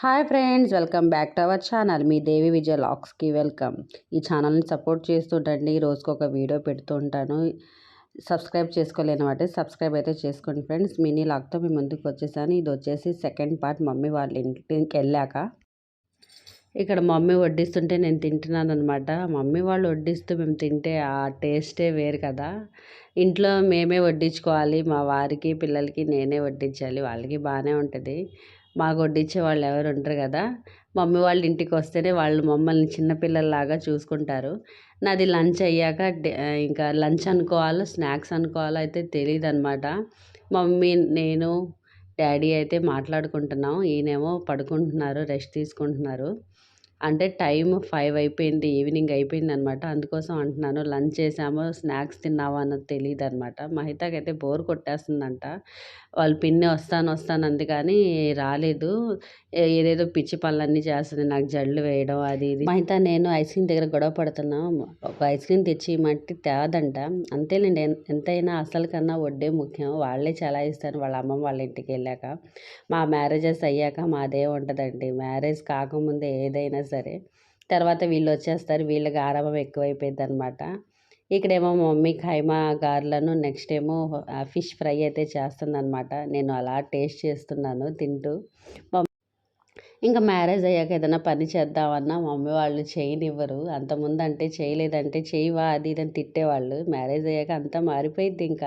Hi friends, welcome back to our channel. మీ దేవి విజయ లాక్స్కి welcome. ఈ ఛానల్ని సపోర్ట్ చేస్తుంటండి. రోజుకు ఒక వీడియో పెడుతూ ఉంటాను. సబ్స్క్రైబ్ చేసుకోలేని వాటి సబ్స్క్రైబ్ అయితే చేసుకోండి ఫ్రెండ్స్. మినీ లాక్తో మీ ముందుకు వచ్చేసాను. ఇది వచ్చేసి సెకండ్ పార్ట్. మమ్మీ వాళ్ళ ఇంటికి వెళ్ళాక ఇక్కడ మమ్మీ వడ్డిస్తుంటే నేను తింటున్నాను అనమాట. మమ్మీ వాళ్ళు వడ్డిస్తూ మేము తింటే ఆ టేస్టే వేరు కదా. ఇంట్లో మేమే వడ్డించుకోవాలి, మా వారికి పిల్లలకి నేనే వడ్డించాలి. వాళ్ళకి బాగానే ఉంటుంది, మాకు వడ్డించే వాళ్ళు ఎవరు ఉంటారు కదా. మమ్మీ వాళ్ళ ఇంటికి వస్తేనే వాళ్ళు మమ్మల్ని చిన్నపిల్లల్లాగా చూసుకుంటారు. నాది లంచ్ అయ్యాక ఇంకా లంచ్ అనుకోవాలో స్నాక్స్ అనుకోవాలో అయితే తెలియదు అనమాట. మమ్మీ నేను డాడీ అయితే మాట్లాడుకుంటున్నాం. ఈయనేమో పడుకుంటున్నారు, రెస్ట్ తీసుకుంటున్నారు. అంటే టైం 5 అయిపోయింది, ఈవినింగ్ అయిపోయింది అనమాట. అందుకోసం అంటున్నాను, లంచ్ చేసామో స్నాక్స్ తిన్నావో అన్నది తెలియదు అనమాట. మహితాకైతే బోర్ కొట్టేస్తుందంట. వాళ్ళ పిన్ని వస్తాను అంది కానీ రాలేదు. ఏదేదో పిచ్చి పనులన్నీ చేస్తుంది, నాకు జల్లు వేయడం అది ఇది. మహిత నేను ఐస్ క్రీమ్ దగ్గర గొడవ పడుతున్నాం. ఒక ఐస్ క్రీమ్ తెచ్చి మట్టి తేదంట. అంతేలేండి, ఎంతైనా అసలు కన్నా వడ్డే ముఖ్యం. వాళ్ళే చాలా ఇస్తారు వాళ్ళ అమ్మమ్మ వాళ్ళ ఇంటికి వెళ్ళాక. మా మ్యారేజెస్ అయ్యాక మాదే ఉంటుందండి. మ్యారేజ్ కాకముందే ఏదైనా సరే, తర్వాత వీళ్ళు వచ్చేస్తారు, వీళ్ళకి ఆరామం ఎక్కువైపోయింది అనమాట. ఇక్కడేమో మా మమ్మీ ఖైమా గారెలను, నెక్స్ట్ ఏమో ఫిష్ ఫ్రై అయితే చేస్తుందన్నమాట. నేను అలా టేస్ట్ చేస్తున్నాను తింటూ. ఇంకా మ్యారేజ్ అయ్యాక ఏదైనా పని చేద్దామన్నా మమ్మీ వాళ్ళు చేయనివ్వరు. అంతకుముందు అంటే చేయలేదంటే చేయవా అది ఇదని తిట్టేవాళ్ళు. మ్యారేజ్ అయ్యాక అంతా మారిపోయింది ఇంకా.